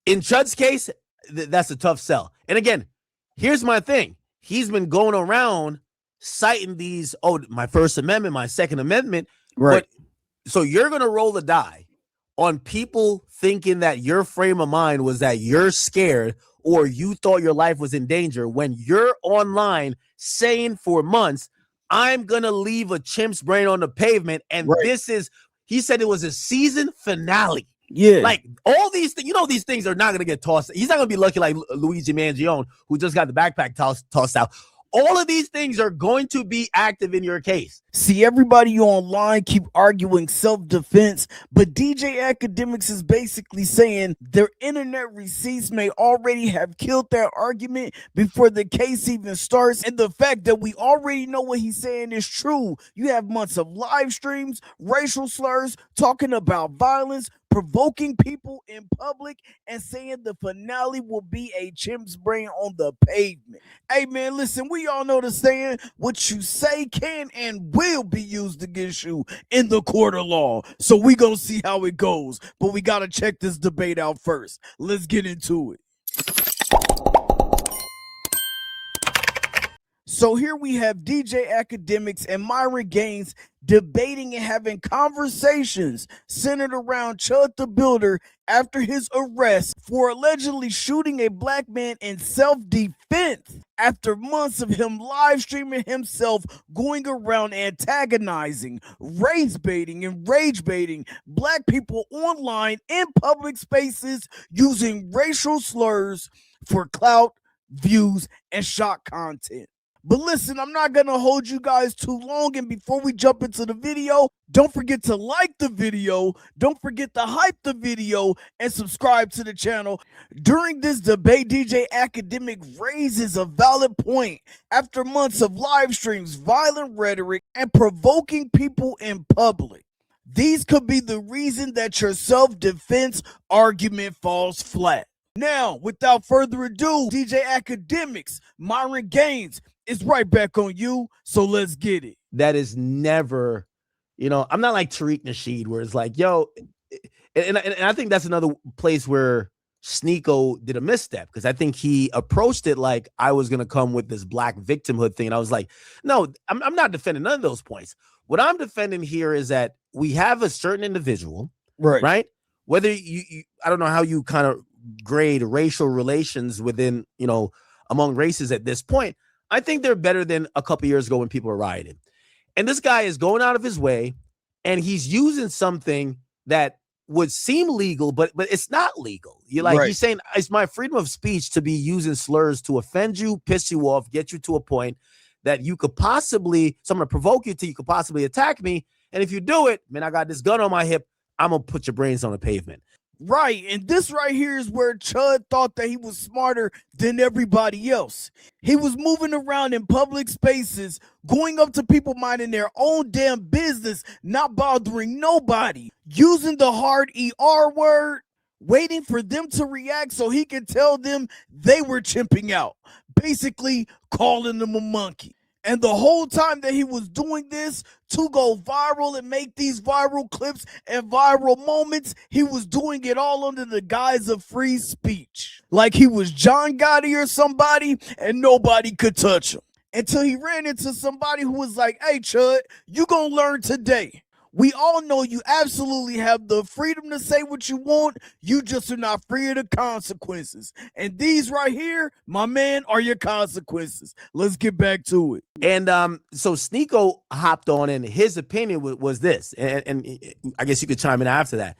In Chud's case, that's a tough sell. And again, here's my thing. He's been going around citing these, my First Amendment, my Second Amendment. Right. But, so you're going to roll the die on people thinking that your frame of mind was that you're scared or you thought your life was in danger when you're online saying for months, I'm going to leave a chimp's brain on the pavement. And this is, he said it was a season finale. Yeah. Like all these things, these things are not going to get tossed. He's not going to be lucky like Luigi Mangione, who just got the backpack tossed out. All of these things are going to be active in your case. See, everybody online keep arguing self-defense, but DJ Akademiks is basically saying their internet receipts may already have killed that argument before the case even starts. And the fact that we already know what he's saying is true. You have months of live streams, racial slurs, talking about violence, provoking people in public, and saying the finale will be a chimp's brain on the pavement. Hey man, listen, we all know the saying, what you say can and will be used against you in the court of law. So we gonna see how it goes, but we gotta check this debate out first. Let's get into it. So here we have DJ Akademiks and Myron Gaines debating and having conversations centered around Chud the Builder after his arrest for allegedly shooting a black man in self-defense after months of him live streaming himself going around antagonizing, race baiting, and rage baiting black people online in public spaces using racial slurs for clout, views, and shock content. But listen, I'm not going to hold you guys too long. And before we jump into the video, don't forget to like the video. Don't forget to hype the video and subscribe to the channel. During this debate, DJ Akademiks raises a valid point. After months of live streams, violent rhetoric, and provoking people in public, these could be the reason that your self-defense argument falls flat. Now, without further ado, DJ Akademiks, Myron Gaines, it's right back on you, so let's get it. That is never, I'm not like Tariq Nasheed, where it's like, and I think that's another place where Sneako did a misstep, because I think he approached it like I was going to come with this black victimhood thing. And I was like, no, I'm not defending none of those points. What I'm defending here is that we have a certain individual, right? Whether I don't know how you kind of grade racial relations within, among races at this point. I think they're better than a couple years ago when people were rioting. And this guy is going out of his way, and he's using something that would seem legal, but it's not legal. He's saying it's my freedom of speech to be using slurs to offend you, piss you off, get you to a point that you could possibly, so I'm going to provoke you till you could possibly attack me. And if you do it, man, I got this gun on my hip, I'm going to put your brains on the pavement. Right, and this right here is where Chud thought that he was smarter than everybody else. He was moving around in public spaces, going up to people minding their own damn business, not bothering nobody, using the hard ER word, waiting for them to react so he could tell them they were chimping out, basically calling them a monkey. And the whole time that he was doing this to go viral and make these viral clips and viral moments, he was doing it all under the guise of free speech. Like he was John Gotti or somebody and nobody could touch him. Until he ran into somebody who was like, hey, Chud, you gonna learn today. We all know you absolutely have the freedom to say what you want. You just are not free of the consequences. And these right here, my man, are your consequences. Let's get back to it. And so Sneako hopped on, and his opinion was this. And I guess you could chime in after that.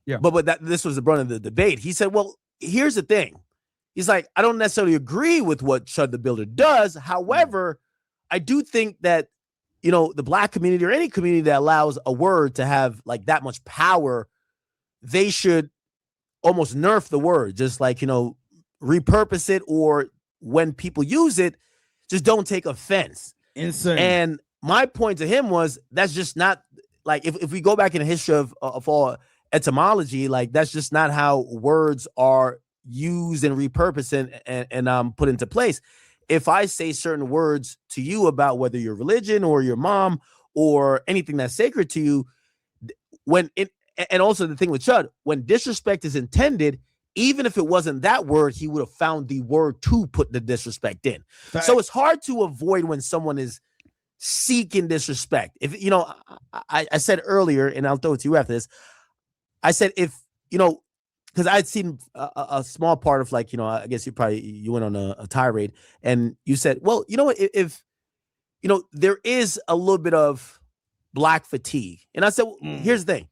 Yeah. But this was the brunt of the debate. He said, well, here's the thing. He's like, I don't necessarily agree with what Chud the Builder does. However, I do think that the black community or any community that allows a word to have like that much power, they should almost nerf the word, just like, repurpose it, or when people use it, just don't take offense. Insane. And my point to him was, that's just not like, if we go back in the history of all etymology, like that's just not how words are used and repurposed and put into place. If I say certain words to you about whether your religion or your mom or anything that's sacred to you, and also the thing with Chud, when disrespect is intended, even if it wasn't that word, he would have found the word to put the disrespect in. Fact. So it's hard to avoid when someone is seeking disrespect. If, you know, I said earlier, and I'll throw it to you after this, I said, if, you know, because I'd seen a small part of, like, you know, I guess you went on a tirade, and you said, well, you know what, if you know, there is a little bit of black fatigue. And I said, well, here's the thing.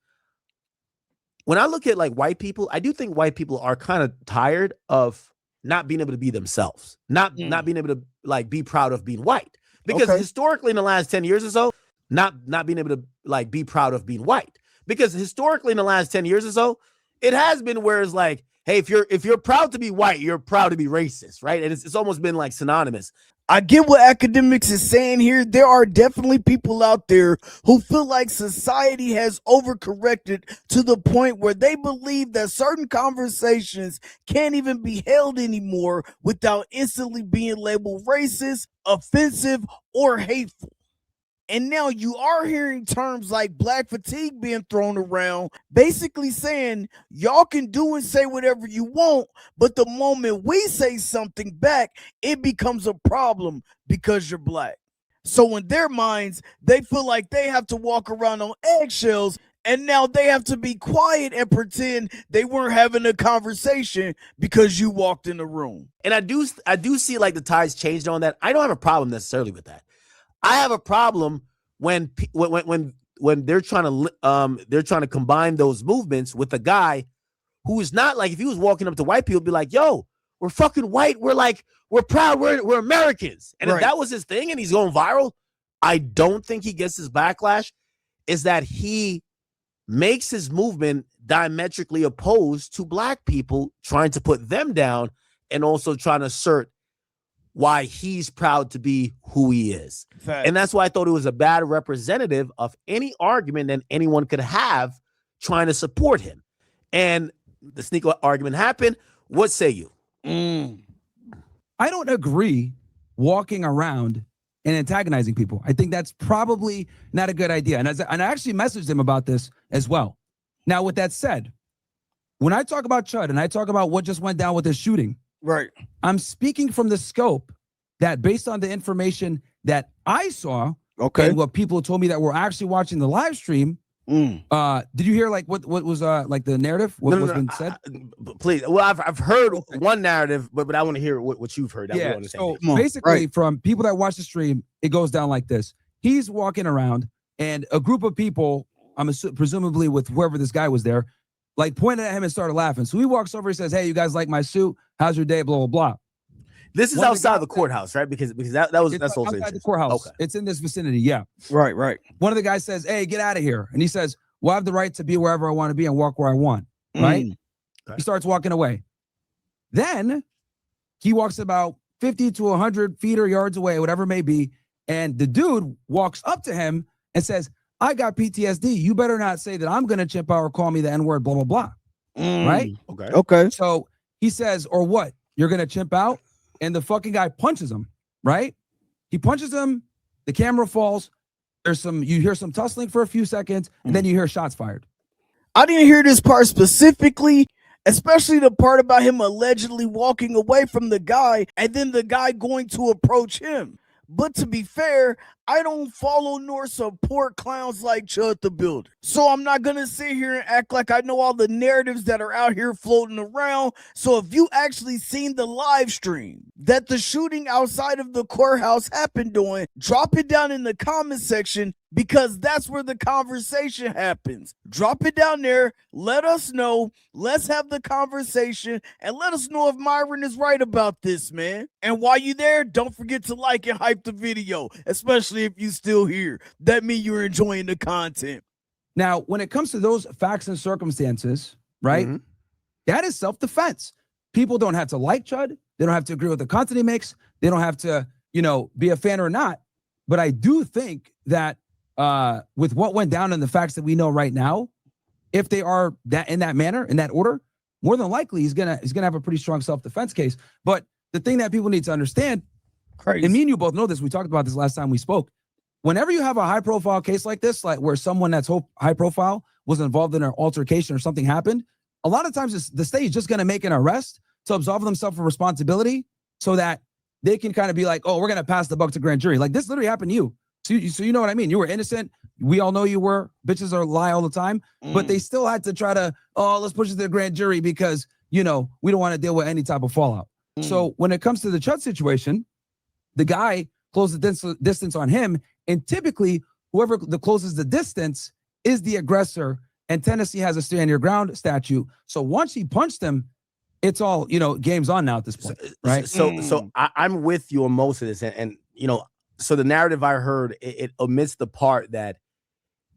When I look at like white people, I do think white people are kind of tired of not being able to be themselves, not being able to like be proud of being white. Because historically in the last 10 years or so, not being able to like be proud of being white. Because historically in the last 10 years or so, it has been where it's like, hey, if you're proud to be white, you're proud to be racist, right? And it's almost been like synonymous. I get what Akademiks is saying here. There are definitely people out there who feel like society has overcorrected to the point where they believe that certain conversations can't even be held anymore without instantly being labeled racist, offensive, or hateful. And now you are hearing terms like black fatigue being thrown around, basically saying y'all can do and say whatever you want, but the moment we say something back, it becomes a problem because you're black. So in their minds, they feel like they have to walk around on eggshells, and now they have to be quiet and pretend they weren't having a conversation because you walked in the room. And I do see like the tides changed on that. I don't have a problem necessarily with that. I have a problem when they're trying to combine those movements with a guy who is not like, if he was walking up to white people, be like, yo, we're fucking white. We're proud. We're Americans. And if that was his thing and he's going viral, I don't think he gets his backlash. Is that he makes his movement diametrically opposed to black people, trying to put them down and also trying to assert why he's proud to be who he is. Fact. And that's why I thought it was a bad representative of any argument that anyone could have trying to support him. And the Sneako argument happened. What say you? I don't agree walking around and antagonizing people. I think that's probably not a good idea. And I actually messaged him about this as well. Now, with that said, when I talk about Chud and I talk about what just went down with this shooting, I'm speaking from the scope that, based on the information that I saw, and what people told me that were actually watching the live stream. Did you hear like what was like the narrative? What was been said? Please. Well, I've heard one narrative, but I want to hear what you've heard. Yeah. So basically, from people that watch the stream, it goes down like this: he's walking around, and a group of people, presumably with whoever this guy was there, like pointed at him and started laughing. So he walks over, he says, "Hey, you guys like my suit? How's your day? Blah blah blah." This is outside of the courthouse, right? Because that's also outside the courthouse. Okay. It's in this vicinity. Yeah. Right. One of the guys says, "Hey, get out of here," and he says, "Well, I have the right to be wherever I want to be and walk where I want." Right. Okay. He starts walking away. Then he walks about 50 to 100 feet or yards away, whatever it may be, and the dude walks up to him and says, "I got PTSD. You better not say that I'm going to chimp out or call me the N-word, blah, blah, blah." Right? Okay. So he says, "Or what? You're going to chimp out?" And the fucking guy punches him, right? He punches him. The camera falls. You hear some tussling for a few seconds, and then you hear shots fired. I didn't hear this part specifically, especially the part about him allegedly walking away from the guy and then the guy going to approach him. But to be fair, I don't follow nor support clowns like Chud the Builder. So I'm not going to sit here and act like I know all the narratives that are out here floating around. So if you actually seen the live stream that the shooting outside of the courthouse happened on, drop it down in the comment section, because that's where the conversation happens. Drop it down there. Let us know. Let's have the conversation and let us know if Myron is right about this, man. And while you're there, don't forget to like and hype the video, especially if you still here. That means you're enjoying the content. Now, when it comes to those facts and circumstances, right, that is self-defense. People don't have to like Chud. They don't have to agree with the content he makes. They don't have to, be a fan or not. But I do think that with what went down and the facts that we know right now, if they are that in that manner, in that order, more than likely he's gonna have a pretty strong self-defense case. But the thing that people need to understand, and me and you both know this, we talked about this last time we spoke. Whenever you have a high-profile case like this, like where someone that's high-profile was involved in an altercation or something happened, a lot of times the state is just going to make an arrest to absolve themselves from responsibility so that they can kind of be like, oh, we're going to pass the buck to grand jury. Like this literally happened to you. So you know what I mean? You were innocent. We all know you were. Bitches are lie all the time. But they still had to try to, let's push it to the grand jury because, we don't want to deal with any type of fallout. So when it comes to the Chud situation, the guy closed the distance on him. And typically, whoever the closest the distance is the aggressor. And Tennessee has a stand your ground statute. So once he punched him, it's all, game's on now at this point, right? So I'm with you on most of this. And so the narrative I heard, it omits the part that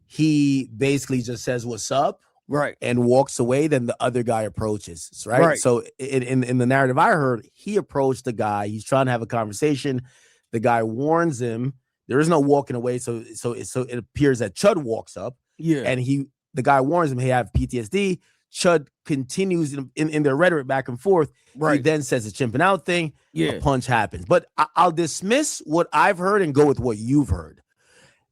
he basically just says, what's up? Right. And walks away. Then the other guy approaches. Right. So in the narrative I heard, he approached the guy. He's trying to have a conversation. The guy warns him. There is no walking away. So it appears that Chud walks up. Yeah. And the guy warns him, hey, I have PTSD. Chud continues in their rhetoric back and forth. Right. He then says the chimping out thing. Yeah. A punch happens. But I'll dismiss what I've heard and go with what you've heard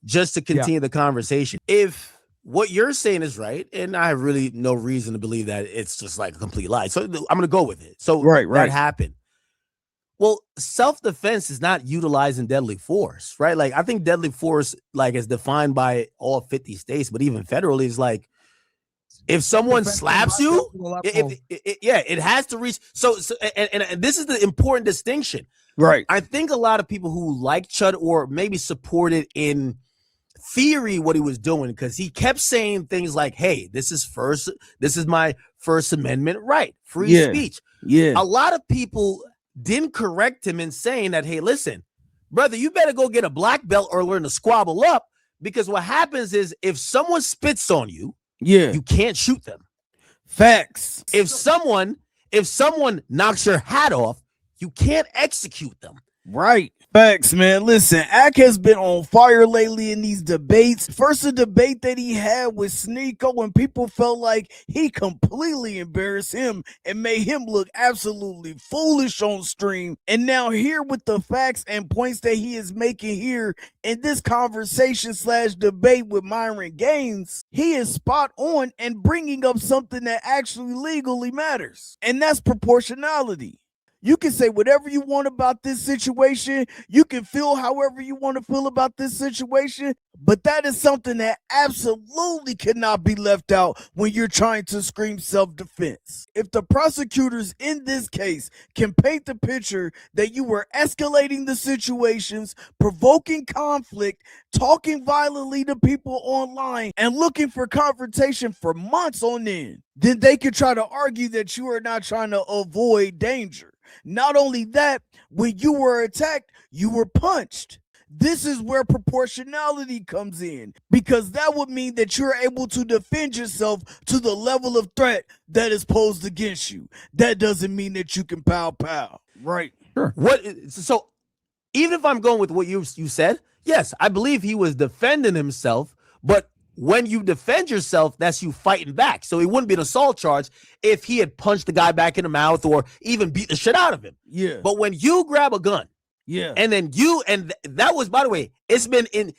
just to continue the conversation. If what you're saying is right, and I have really no reason to believe that it's just like a complete lie. So I'm going to go with it. So that happened. Well, self-defense is not utilizing deadly force, right? Like I think deadly force, like is defined by all 50 states, but even federally is like, if someone slaps you, it has to reach. So and this is the important distinction. Right. I think a lot of people who like Chud or maybe supported in theory what he was doing, because he kept saying things like, hey, this is my First Amendment right, free speech. Yeah. A lot of people didn't correct him in saying that, hey, listen, brother, you better go get a black belt or learn to squabble up, because what happens is if someone spits on you, you can't shoot them. Facts. If someone knocks your hat off, you can't execute them. Right. Facts, man. Listen, Ak has been on fire lately in these debates. First, a debate that he had with Sneako when people felt like he completely embarrassed him and made him look absolutely foolish on stream. And now here with the facts and points that he is making here in this conversation / debate with Myron Gaines, he is spot on and bringing up something that actually legally matters. And that's proportionality. You can say whatever you want about this situation. You can feel however you want to feel about this situation. But that is something that absolutely cannot be left out when you're trying to scream self-defense. If the prosecutors in this case can paint the picture that you were escalating the situations, provoking conflict, talking violently to people online, and looking for confrontation for months on end, then they could try to argue that you are not trying to avoid danger. Not only that, when you were attacked, you were punched. This is where proportionality comes in, because that would mean that you're able to defend yourself to the level of threat that is posed against you. That doesn't mean that you can pow. Right. Sure. So even if I'm going with what you said, yes, I believe he was defending himself, but when you defend yourself, that's you fighting back. So it wouldn't be an assault charge if he had punched the guy back in the mouth or even beat the shit out of him. Yeah. But when you grab a gun, and then that was, by the way, it's in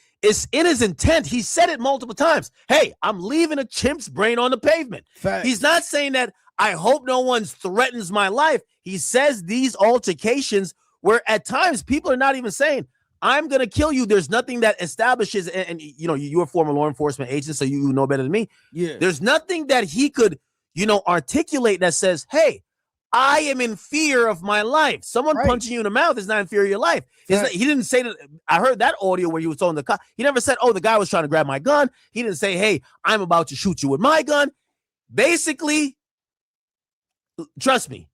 his intent. He said it multiple times. Hey, I'm leaving a chimp's brain on the pavement. Facts. He's not saying that I hope no one threatens my life. He says these altercations where at times people are not even saying, I'm going to kill you. There's nothing that establishes, and you're a former law enforcement agent, so you know better than me. Yeah. There's nothing that he could, articulate that says, hey, I am in fear of my life. Someone punching you in the mouth is not in fear of your life. He didn't say that. I heard that audio where he was on the car. He never said, oh, the guy was trying to grab my gun. He didn't say, hey, I'm about to shoot you with my gun. Basically, trust me,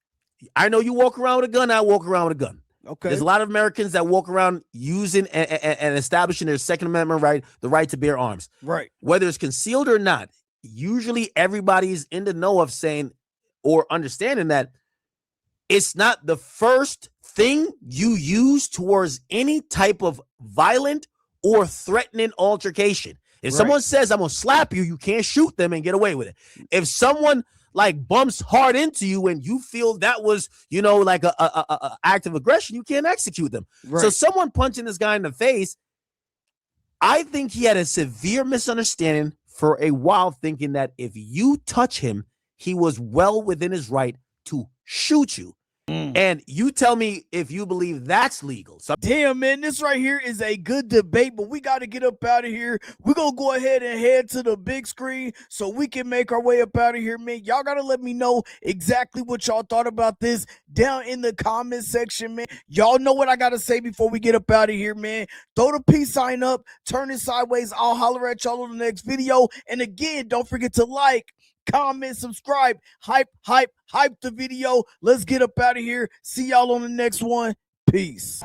I know you walk around with a gun. I walk around with a gun. Okay. There's a lot of Americans that walk around using and establishing their Second Amendment right, the right to bear arms. Right. Whether it's concealed or not, usually everybody's in the know of saying or understanding that it's not the first thing you use towards any type of violent or threatening altercation. If someone says, I'm going to slap you, you can't shoot them and get away with it. If someone like bumps hard into you and you feel that was, like a act of aggression, you can't execute them. Right. So someone punching this guy in the face, I think he had a severe misunderstanding for a while, thinking that if you touch him, he was well within his right to shoot you. And you tell me if you believe that's legal. So damn, man, this right here is a good debate, but we got to get up out of here. We're going to go ahead and head to the big screen so we can make our way up out of here, man. Y'all got to let me know exactly what y'all thought about this down in the comment section, man. Y'all know what I got to say before we get up out of here, man. Throw the peace sign up, turn it sideways. I'll holler at y'all on the next video. And again, don't forget to like, comment, subscribe, hype the video. Let's get up out of here. See y'all on the next one. Peace.